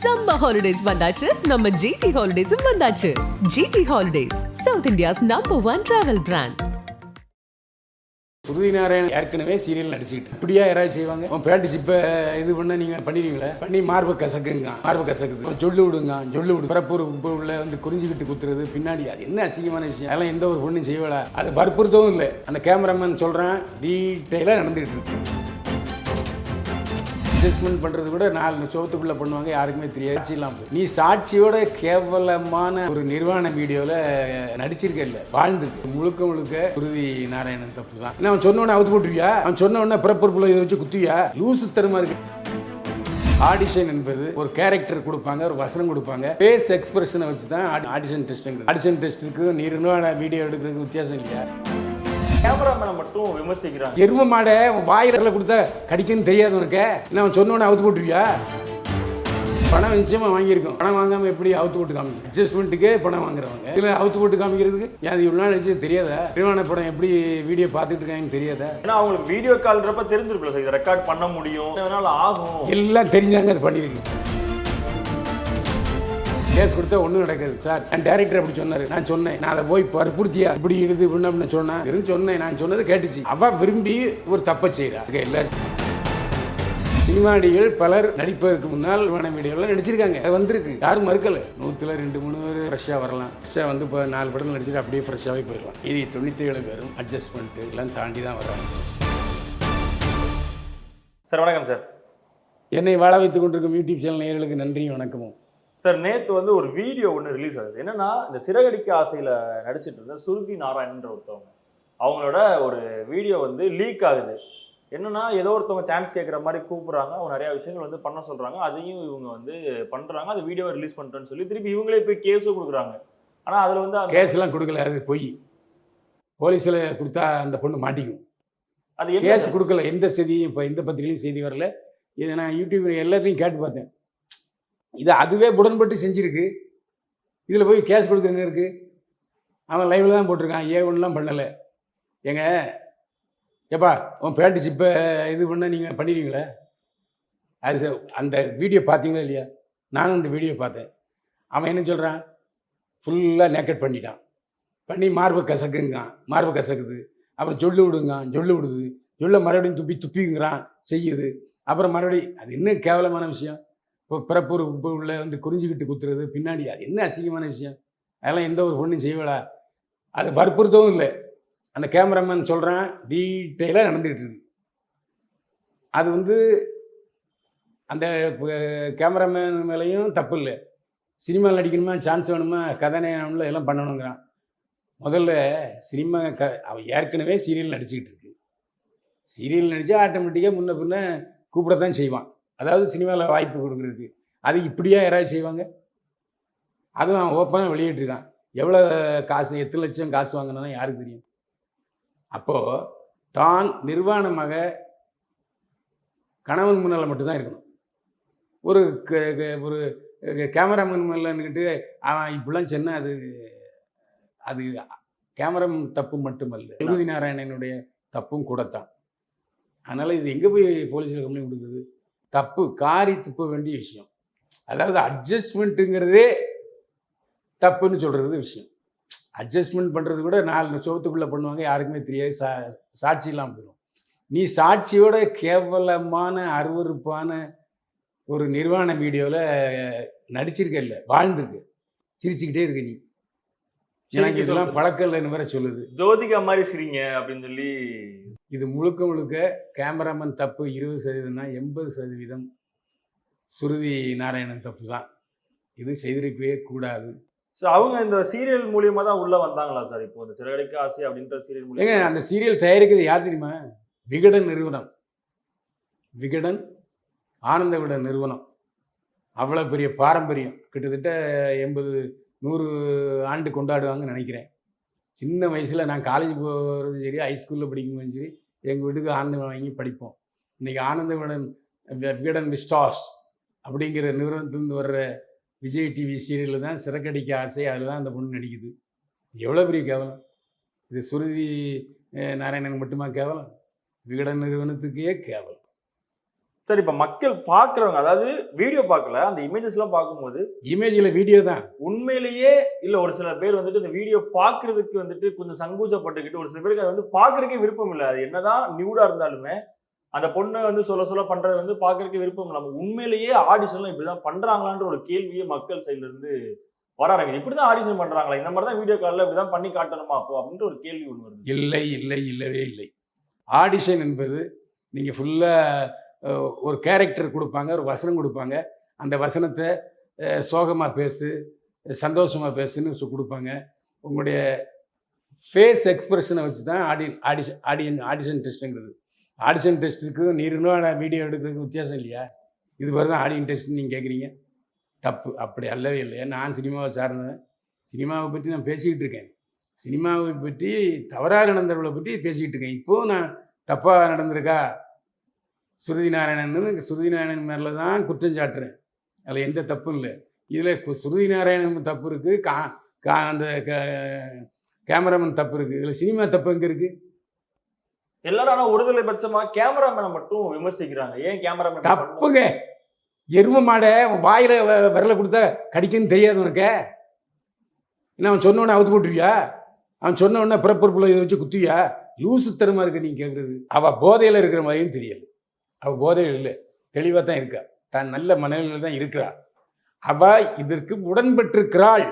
Summer holidays வந்தாச்சு நம்ம GT Holidays வந்தாச்சு. GT Holidays, South India's #1 travel brand. சுருதி நாராயணன் ஏற்கனவே சீரியல் நடிச்சுக்கிட்டு இப்படியா யாராவது செய்வாங்க? உன் பேண்ட் ஜிப்பை இது பண்ண நீங்கள் பண்ணிடுவீங்களே, பண்ணி மார்பு கசக்குங்க, மார்பு கசக்குது, சொல்லு விடுங்க, சொல்லு விடு, பிறப்பு உள்ள வந்து குறிஞ்சிக்கிட்டு குத்துறது பின்னாடி, அது என்ன அசிங்கமான விஷயம்? அதெல்லாம் எந்த ஒரு பொண்ணும் செய்வலா, அது வற்புறுத்தவும் இல்லை. அந்த கேமராமேன் சொல்கிறேன், டீட்டெயிலாக நடந்துகிட்டு இருக்கு. அட்ஜஸ்ட்மெண்ட் பண்ணுறது கூட 4 சோத்துக்குள்ளே பண்ணுவாங்க, யாருக்குமே தெரியாது. இல்லாமல் நீ சாட்சியோட கேவலமான ஒரு நிர்வாண வீடியோவில் நடிச்சிருக்க இல்லை, வாழ்ந்துருக்கு. முழுக்க முழுக்க சுருதி நாராயணன் தப்பு தான். அவன் சொன்னவொடனே அவுத்து போட்டுருவியா? அவன் சொன்னவொடனே பிறப்புறுப்புல இதை வச்சு குத்துவியா? லூசு தருமா இருக்கு. ஆடிஷன் என்பது ஒரு கேரக்டர் கொடுப்பாங்க, ஒரு வசனம் கொடுப்பாங்க, ஃபேஸ் எக்ஸ்பிரஷனை வச்சு தான் ஆடிஷன் டெஸ்ட்டுங்கிறது. ஆடிஷன் டெஸ்ட்டுக்கு நிர்வாண வீடியோ எடுக்கிறதுக்கு வித்தியாசம் இல்லையா? கேமராமேனை மட்டும் விமர்சிக்கிறாங்க. எரும மாடை வாயில கொடுத்தா கடிக்குன்னு தெரியாது உனக்கு? நான் சொன்னோன்னே அவுத்து போட்டுருவியா? பணம் நிச்சயமாக வாங்கியிருக்கோம். பணம் வாங்காமல் எப்படி அவுத்து போட்டு காமிக்கும்? அட்ஜஸ்ட்மெண்ட்டுக்கே பணம் வாங்குறவங்க இதில் அவுத்து போட்டு காமிக்கிறதுக்கு ஏன் இவ்வளோ நாள் நிச்சயம் தெரியாதா? நிர்வாண படம் எப்படி வீடியோ பார்த்துட்டு இருக்காங்கன்னு தெரியாதா? ஏன்னா அவங்களுக்கு வீடியோ கால்ன்றப்ப தெரிஞ்சிருக்கல சார், இதை ரெக்கார்ட் பண்ண முடியும், அதனால ஆகும், எல்லாம் தெரிஞ்சாங்க அது பண்ணியிருக்கு. கேஸ் கொடுத்தா ஒன்றும் நடக்காது சார். என் டேரக்டர் அப்படி சொன்னார், நான் சொன்னேன், நான் அதை போய் வற்புறுத்தியா இப்படி இடுது இப்படின்னு சொன்னேன், நான் சொன்னது கேட்டுச்சு. அவ விரும்பி ஒரு தப்பை செய்கிறா. எல்லாரும் சினிமா நடிகர்கள் பலர் நடிப்பதற்கு முன்னால் வீடியோவில் நடிச்சிருக்காங்க, அது வந்திருக்கு, யாரும் மறுக்கலை. 100ல் 2-3 பேர் ஃப்ரெஷ்ஷாக வரலாம். ஃப்ரெஷ்ஷாக வந்து இப்போ 4 படத்தில் நடிச்சுட்டு அப்படியே ஃப்ரெஷ்ஷாகவே போயிடலாம். இது 97 பேரும் அட்ஜஸ்ட்மெண்ட்டு எல்லாம் தாண்டி தான் வர்றாங்க. சார் வணக்கம் சார். என்னை வாழ வைத்துக் கொண்டிருக்கும் யூடியூப் சேனல் நேயர்களுக்கு நன்றியும் வணக்கமும். சார் நேற்று வந்து ஒரு வீடியோ ஒன்று ரிலீஸ் ஆகுது. என்னன்னா, இந்த சிறகடிக்க ஆசையில் நடிச்சிட்டு இருந்த சுருதி நாராயணன்ற ஒருத்தவங்க, அவங்களோட ஒரு வீடியோ வந்து லீக் ஆகுது. என்னன்னா, ஏதோ ஒருத்தவங்க சான்ஸ் கேட்குற மாதிரி கூப்பிட்றாங்க, அவங்க நிறையா விஷயங்கள் வந்து பண்ண சொல்கிறாங்க, அதையும் இவங்க வந்து பண்ணுறாங்க, அந்த வீடியோவை ரிலீஸ் பண்ணுறேன்னு சொல்லி திருப்பி இவங்களே போய் கேஸும் கொடுக்குறாங்க. ஆனால் அதில் வந்து கேஸ்லாம் கொடுக்கல, அது பொய். போலீஸில் கொடுத்தா அந்த பொண்ணு மாட்டிக்கும். அது கேஸ் கொடுக்கல, எந்த செய்தியும் இப்போ எந்த பத்திரிகையும் செய்தி வரல. இதை நான் யூடியூப் எல்லாத்தையும் கேட்டு பார்த்தேன். இது அதுவே உடன்பட்டு செஞ்சுருக்கு, இதில் போய் கேஸ் கொடுக்குறது இருக்குது. அவன் லைவில் தான் போட்டிருக்கான், ஒன்றுலாம் பண்ணலை. ஏங்க ஏப்பா உன் பேண்ட் ஜிப்பை இது பண்ண நீங்கள் பண்ணிடுவீங்களே, அது அந்த வீடியோ பார்த்தீங்களா இல்லையா? நானும் அந்த வீடியோ பார்த்தேன். அவன் என்ன சொல்கிறான், ஃபுல்லாக நேக்கட் பண்ணிட்டான், பண்ணி மார்பு கசக்குங்க, மார்பு கசக்குது, அப்புறம் சொல்லு விடுங்க, சொல்லு விடுது, சொல்ல மறுபடியும் துப்பிங்கிறான், செய்யுது, அப்புறம் மறுபடியும். அது இன்னும் கேவலமான விஷயம். இப்போ பிறப்பு உள்ள வந்து குறிஞ்சிக்கிட்டு குத்துறது பின்னாடி, அது என்ன அசிங்கமான விஷயம்? அதெல்லாம் எந்த ஒரு பொண்ணும் செய்வலா, அது வற்புறுத்தவும் இல்லை. அந்த கேமராமேன் சொல்கிறான், டீட்டெயிலாக நடந்துக்கிட்டு இருக்கு. அது வந்து அந்த கேமராமேன் மேலேயும் தப்பு இல்லை. சினிமாவில் நடிக்கணுமா, சான்ஸ் வேணுமா, கதாநாயகம்ல எல்லாம் பண்ணணுங்கிறான். முதல்ல சினிமா அவன் ஏற்கனவே சீரியல் நடிச்சுக்கிட்டு இருக்கு. சீரியல் நடித்தா ஆட்டோமேட்டிக்காக முன்ன பின்ன கூப்பிடத்தான் செய்வான். அதாவது சினிமாவில் வாய்ப்பு கொடுக்குறதுக்கு. அது இப்படியா யாராவது செய்வாங்க? அதுவும் அவன் ஓப்பனாக வெளியிட்டிருக்கான். எவ்வளோ காசு, எத்தனை லட்சம் காசு வாங்கினா யாருக்கு தெரியும்? அப்போது தான் நிர்வாணமாக கணவன் முன்னால் மட்டும்தான் இருக்கணும். ஒரு ஒரு கேமராமேன் மேலேன்னுக்கிட்டு அவன் இப்படிலாம் சொன்னால் அது அது கேமராமேன் தப்பு மட்டுமல்ல, சுருதி நாராயணனுடைய தப்பும் கூடத்தான். அதனால் இது எங்கே போய் போலீஸில் கம்ப்ளைண்ட் கொடுக்குறது? தப்பு, காரி துப்ப வேண்டிய விஷயம். அதாவது அட்ஜஸ்ட்மெண்ட்டுங்கிறதே தப்புன்னு சொல்கிறது விஷயம். அட்ஜஸ்ட்மெண்ட் பண்ணுறது கூட 4 சோத்துக்குள்ளே பண்ணுவாங்க, யாருக்குமே தெரியாது. சாட்சி இல்லாமல் போயிடும். நீ சாட்சியோட கேவலமான அருவருப்பான ஒரு நிர்வாண வீடியோவில் நடிச்சிருக்க இல்லை, வாழ்ந்துருக்கு, சிரிச்சுக்கிட்டே இருக்க. நீ எனக்கு இதெல்லாம் பழக்கம் இல்லைன்னு வேற சொல்லுது. ஜோதிகா மாதிரி சிரிங்க அப்படின்னு சொல்லி. இது முழுக்க முழுக்க கேமராமேன் தப்பு 20%, 80% சுருதி நாராயணன் தப்பு தான். இது செய்திருக்கவே கூடாது. ஸோ அவங்க இந்த சீரியல் மூலியமாக தான் உள்ளே வந்தாங்களா சார்? இப்போ இந்த சிறகடிக்க ஆசை அப்படின்ற சீரியல் மூலியமா? ஏங்க அந்த சீரியல் தயாரிக்கிறது யார் தெரியுமா? விகடன் நிறுவனம். விகடன் ஆனந்த விகடன் நிறுவனம். அவ்வளோ பெரிய பாரம்பரியம், கிட்டத்தட்ட 80-100 ஆண்டு கொண்டாடுவாங்கன்னு நினைக்கிறேன். சின்ன வயசில் நான் காலேஜ் போகிறது சரி, ஹைஸ்கூலில் படிக்கும்போது சரி, எங்கள் வீட்டுக்கு ஆனந்த வாங்கி படிப்போம். இன்றைக்கி ஆனந்த விகடன் விஸ்டாஸ் அப்படிங்கிற நிறுவனத்துலேருந்து வர்ற விஜய் டிவி சீரியலில் தான் சிறகடிக்க ஆசை, அதில் தான் அந்த பொண்ணு நடிக்குது. எவ்வளோ பெரிய கேவலம்! இது சுருதி நாராயணன் மட்டுமா கேவலம்? விகடன் நிறுவனத்துக்கே கேவலம். சார் இப்ப மக்கள் பாக்குறவங்க, அதாவது வீடியோ பார்க்கல, அந்த இமேஜஸ் எல்லாம் பார்க்கும்போது இமேஜில் வீடியோ தான் உண்மையிலேயே இல்ல ஒரு சில பேர் வந்துட்டு இந்த வீடியோ பாக்குறதுக்கு வந்துட்டு கொஞ்சம் சங்கூச்சப்பட்டுக்கிட்டு, ஒரு சில பேருக்கு அது வந்து பாக்குறதுக்கே விருப்பம் இல்லை. அது என்னதான் நியூடா இருந்தாலுமே அந்த பொண்ணை வந்து சொல்ல பண்றது வந்து பாக்குறதுக்கு விருப்பம் இல்லை. நம்ம உண்மையிலேயே ஆடிஷன்லாம் இப்படிதான் பண்றாங்களான்ற ஒரு கேள்வியே மக்கள் சைடுல இருந்து வர ஆரம்பிக்குது. இப்படிதான் ஆடிஷன் பண்றாங்களா, இந்த மாதிரி தான் வீடியோ கால்ல இப்படிதான் பண்ணி காட்டணுமா அப்போ அப்படின்ற ஒரு கேள்வி ஒன்று வருது. இல்லை இல்லை இல்லவே இல்லை. ஆடிஷன் என்பது நீங்கள் ஃபுல்லாக ஒரு கேரக்டர் கொடுப்பாங்க, ஒரு வசனம் கொடுப்பாங்க. அந்த வசனத்தை சோகமாக பேசு, சந்தோஷமாக பேசுன்னு கொடுப்பாங்க. உங்களுடைய ஃபேஸ் எக்ஸ்பிரஷனை வச்சு தான் ஆடிஷன் டெஸ்ட்டுங்கிறது. ஆடிஷன் டெஸ்ட்டுக்கு நீருன்னு வீடியோ எடுக்கிறதுக்கு வித்தியாசம் இல்லையா? இது மாதிரி தான் ஆடிஷன் டெஸ்ட்டுன்னு நீங்கள் கேட்குறீங்க. தப்பு. அப்படி அல்லவே இல்லை. நான் சினிமாவை சார்ந்தேன். சினிமாவை பற்றி நான் பேசிக்கிட்டு இருக்கேன். சினிமாவை பற்றி தவறாக நடந்தவர்களை பற்றி பேசிக்கிட்டு இருக்கேன். இப்போது நான் தப்பாக நடந்திருக்கா சுருதி நாராயணன் மேலே தான் குற்றம் சாட்டுறேன். அதில் எந்த தப்பும் இல்லை. இதில் சுருதி நாராயணன் தப்பு இருக்குது, அந்த கேமராமேன் தப்பு இருக்குது. இதில் சினிமா தப்பு எங்கே இருக்குது? எல்லாரும் ஆனால் ஒருதலை பட்சமாக கேமராமேனை மட்டும் விமர்சிக்கிறாங்க. ஏன் கேமராமேன் தப்புங்க? எரும மாடை வாயில் விரலை கொடுத்தா கடிக்குன்னு தெரியாது உனக்கு? என்ன அவன் சொன்னோடனே அவுத்து போட்டுருவியா? அவன் சொன்ன உடனே பிறப்புறுப்புல இதை வச்சு குத்துவியா? லூசுத்தனமாக இருக்க நீ கேட்குறது. அவள் போதையில் இருக்கிற மாதிரியும் தெரியல. அவள் போதையில் இல்லை, தெளிவாக தான் இருக்கா. தான் நல்ல மனநிலையில் தான் இருக்கிறா. அவள் இதற்கு உடன்பட்டிருக்கிறாள்.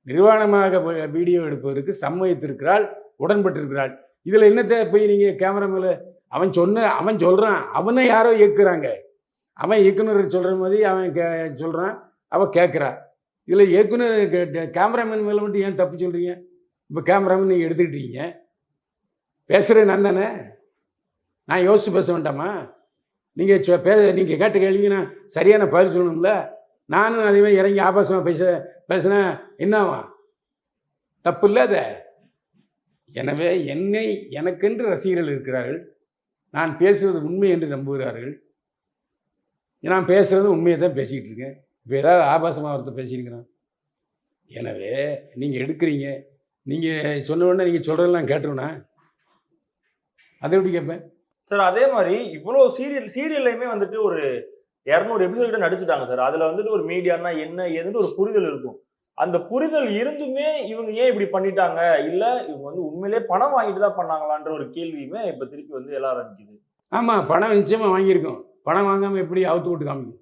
நிர்வாணமாக வீடியோ எடுப்பதற்கு சம்மதித்திருக்கிறாள், உடன்பட்டிருக்கிறாள். இதில் என்னத்தை போய் நீங்கள் கேமரா மேலே அவன் சொல்கிறான், அவனை யாரோ இயக்குறாங்க. அவன் இயக்குனர் சொல்கிற மாதிரி அவன் சொல்கிறான், அவன் கேட்குறா. இதில் இயக்குனர் கேமராமேன் மேலே மட்டும் ஏன் தப்பு சொல்கிறீங்க? இப்போ கேமராமேன் நீங்கள் எடுத்துக்கிட்டீங்க, பேசுகிறது நான் தானே, நான் யோசித்து பேச வேண்டாமா? நீங்கள் கேட்ட கேள்விக்கு நான் சரியான பதில் சொல்லணும்ல. நானும் அதே மாதிரி இறங்கி ஆபாசமாக பேசினா என்னவா? தப்பு இல்லை அதை. எனவே எனக்கென்று ரசிகர்கள் இருக்கிறார்கள். நான் பேசுவது உண்மை என்று நம்புகிறார்கள். நான் பேசுகிறது உண்மையை தான் பேசிக்கிட்டு இருக்கேன். இப்போ ஏதாவது ஆபாசமாக ஒருத்தர் பேசியிருக்கிறேன். எனவே நீங்கள் எடுக்கிறீங்க, நீங்கள் சொன்ன உடனே நீங்கள் சொல்கிறதெல்லாம் கேட்டுருவேண்ணா? அதை எப்படி கேட்பேன் சார்? அதே மாதிரி இவ்வளோ சீரியல்லையுமே வந்துட்டு ஒரு 200 எபிசோட் கிட்ட நடிச்சுட்டாங்க சார். அதில் வந்துட்டு ஒரு மீடியானா என்ன ஏதுன்னு ஒரு புரிதல் இருக்கும். அந்த புரிதல் இருந்துமே இவங்க ஏன் இப்படி பண்ணிட்டாங்க? இல்லை இவங்க வந்து உண்மையிலே பணம் வாங்கிட்டு தான் பண்ணாங்களான்ற ஒரு கேள்வியுமே இப்போ திருப்பி வந்து எல்லாம் ஆரம்பிக்குது. ஆமாம், பணம் நிச்சயமாக வாங்கியிருக்கோம். பணம் வாங்காமல் எப்படி அவுத்து போட்டு காமிக்கும்?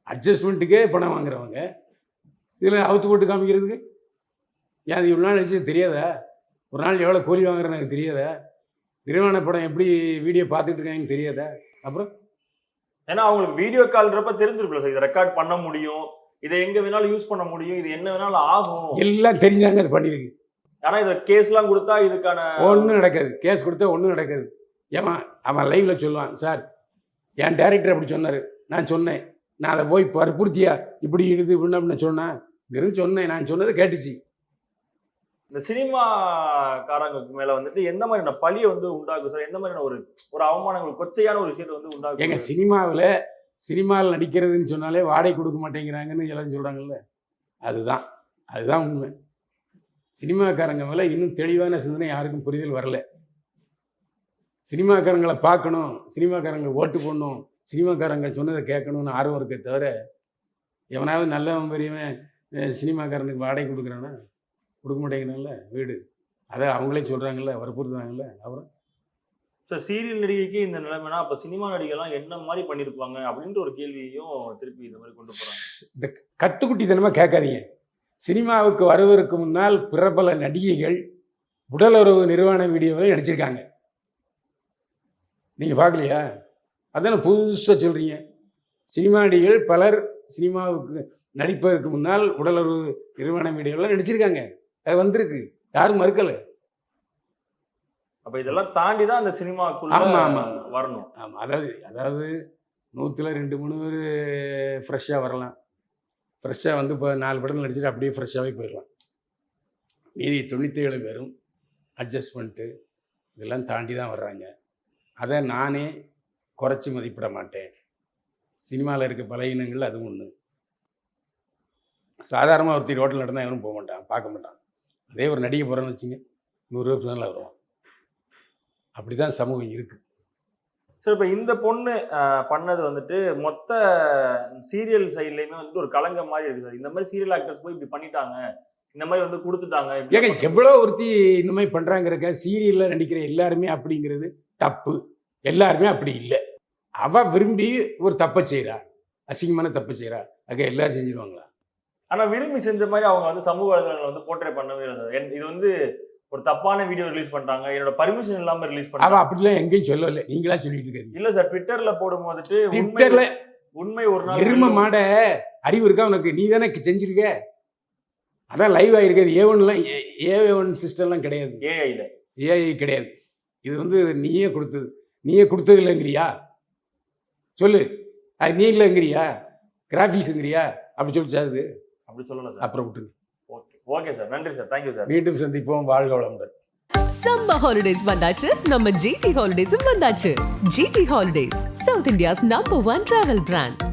அட்ஜஸ்ட்மெண்ட்டுக்கே பணம் வாங்குறவங்க இதில் அவுத்து போட்டு காமிக்கிறதுக்கு ஏன் அது இவ்வளோ நாள் நினச்சி தெரியாதா? ஒரு நாள் எவ்வளோ கூலி வாங்குறேன்னு எனக்கு தெரியாதா? நிறுவன படம் எப்படி வீடியோ பார்த்துட்டு இருக்காங்கன்னு தெரியாதா? அப்புறம் ஏன்னா அவங்களுக்கு வீடியோ கால்ன்றப்ப தெரிஞ்சிருக்குல்ல சார், இதை ரெக்கார்ட் பண்ண முடியும், இதை எங்கே வேணாலும் யூஸ் பண்ண முடியும், இது என்ன வேணாலும் ஆகும், எல்லாம் தெரிஞ்சாங்க அது பண்ணியிருக்கு. ஆனால் இதை கேஸ்லாம் கொடுத்தா இதுக்கான ஒன்றும் நடக்காது. கேஸ் கொடுத்தா ஒன்றும் நடக்காது. ஏமா அவன் லைவில் சொல்லுவான், சார் என் டைரக்டர் அப்படி சொன்னார், நான் சொன்னேன், நான் அதை போய் வற்புறுத்தியா இப்படி இடுது இப்படின்னு அப்படின்னு சொன்னேன். இங்கிருந்து சொன்னேன், நான் சொன்னதை கேட்டுச்சு. இந்த சினிமாக்காரங்க மேல வந்துட்டு எந்த மாதிரியான பழியை வந்து உண்டாகும் சார்? எந்த மாதிரியான ஒரு அவமானங்கள், கொச்சையான ஒரு விஷயத்தை வந்து உண்டாகும்? எங்க சினிமாவில் நடிக்கிறதுன்னு சொன்னாலே வாடகை கொடுக்க மாட்டேங்கிறாங்கன்னு எல்லாரும் சொல்றாங்கல்ல, அதுதான் உண்மை. சினிமாக்காரங்க மேலே இன்னும் தெளிவான சிந்தனை யாருக்கும் புரிதல் வரல. சினிமாக்காரங்களை பார்க்கணும், சினிமாக்காரங்க ஓட்டு போடணும், சினிமாக்காரங்க சொன்னதை கேட்கணும்னு ஆர்வம் இருக்கே தவிர, எவனாவது நல்லவன் பெரியவன் சினிமாக்காரனுக்கு வாடகை கொடுக்குறானா? கொடுக்க மாட்டேங்கிறாங்கல்ல வீடு. அதை அவங்களே சொல்கிறாங்கல்ல, வற்புறுத்துறாங்கல்ல. அப்புறம் சார் சீரியல் நடிகைக்கு இந்த நிலைமைனா அப்போ சினிமா நடிகைலாம் என்ன மாதிரி பண்ணியிருப்பாங்க அப்படின்ற ஒரு கேள்வியையும் திருப்பி இந்த மாதிரி கொண்டு போகிறாங்க. இந்த கத்துக்குட்டித்தனமாக கேட்காதீங்க. சினிமாவுக்கு வருவதற்கு முன்னால் பிரபல நடிகைகள் உடலுறவு நிர்வாண வீடியோவில் நடிச்சிருக்காங்க. நீங்கள் பார்க்கலையா? அதான புதுசாக சொல்கிறீங்க. சினிமா நடிகைகள் பலர் சினிமாவுக்கு நடிப்பதற்கு முன்னால் உடலுறவு நிர்வாண வீடியோவில் நடிச்சிருக்காங்க. அது வந்திருக்கு, யாரும் மறுக்கலை. அப்போ இதெல்லாம் தாண்டி தான் அந்த சினிமாக்குள்ள வரணும். ஆமாம், அதாவது 100ல் 2-3 பேர் ஃப்ரெஷ்ஷாக வரலாம். ஃப்ரெஷ்ஷாக வந்து இப்போ 4 படம் நடிச்சுட்டு அப்படியே ஃப்ரெஷ்ஷாகவே போயிடலாம். மீதி 97 பேரும் அட்ஜஸ்ட்மெண்ட்டு இதெல்லாம் தாண்டி தான் வர்றாங்க. அதை நானே குறைச்சி மதிப்பிட மாட்டேன். சினிமாவில் இருக்க பலகீனங்கள் அது ஒன்று. சாதாரணமாக ஒருத்தர் ரோட்டில் நடந்தால் எவனும் போக மாட்டான், பார்க்க மாட்டான். அதே ஒரு நடிகை போகிறேன்னு வச்சுங்க, 100 ரூபாய்க்கு மேலே வருவான். அப்படி தான் சமூகம் இருக்குது. சார் இப்போ இந்த பொண்ணு பண்ணது வந்துட்டு மொத்த சீரியல் சைட்லயுமே வந்துட்டு ஒரு களங்கம் மாதிரி இருக்கு சார். இந்த மாதிரி சீரியல் ஆக்டர்ஸ் போய் இப்படி பண்ணிட்டாங்க, இந்த மாதிரி வந்து கொடுத்துட்டாங்க. ஏங்க எவ்வளோ ஒருத்தி இந்த மாதிரி பண்ணுறாங்கிறக்க சீரியலில் நடிக்கிற எல்லாருமே அப்படிங்கிறது தப்பு. எல்லாருமே அப்படி இல்லை. அவள் விரும்பி ஒரு தப்பை செய்கிறா, அசிங்கமான தப்பு செய்கிறா, அங்கே எல்லாரும் செஞ்சிருவாங்களா? ஆனா விரும்பி செஞ்ச மாதிரி அவங்க வந்து சமூக வலைதளங்களை வந்து போர்ட்ரே பண்ணவே இல்லை சார். இது வந்து ஒரு தப்பான வீடியோ ரிலீஸ் பண்ணிட்டாங்க, என்னோட பர்மிஷன் இல்லாம ரிலீஸ் அவள் பண்ணாங்க. அப்படிலாம் எங்கேயும் சொல்லலை, நீங்களா சொல்லிட்டு இருக்கீங்க. இல்ல சார், ட்விட்டர்ல போடும் போதுட்டு ட்விட்டர்ல உண்மை ஒரு நாள் எரும மாட அறிவு இருக்கா உனக்கு? நீ தானே செஞ்சிருக்க. அதான் லைவ் ஆகிருக்காது. ஏ1லாம் ஏ1 சிஸ்டம்லாம் கிடையாது, ஏஐல ஏஐ கிடையாது. இது வந்து நீயே கொடுத்தது இல்லைங்கிறியா? சொல்லு. அது நீ இல்லைங்கிறியா? கிராஃபிக்ஸுங்கிறியா? அப்படி சொல்லிச்சாது. அப்படி சொல்லல சார். அப்புறம் விட்டுரு. ஓகே சார், நன்றி சார், தேங்க்யூ சார். மீண்டும் சந்திப்போம். வாழ்க வளமுடன். சம்மர் ஹாலிடேஸ் வந்தாச்சு, நம்ம ஜிடி ஹாலிடேஸும் வந்தாச்சு. GT holidays, south India's number 1 travel brand.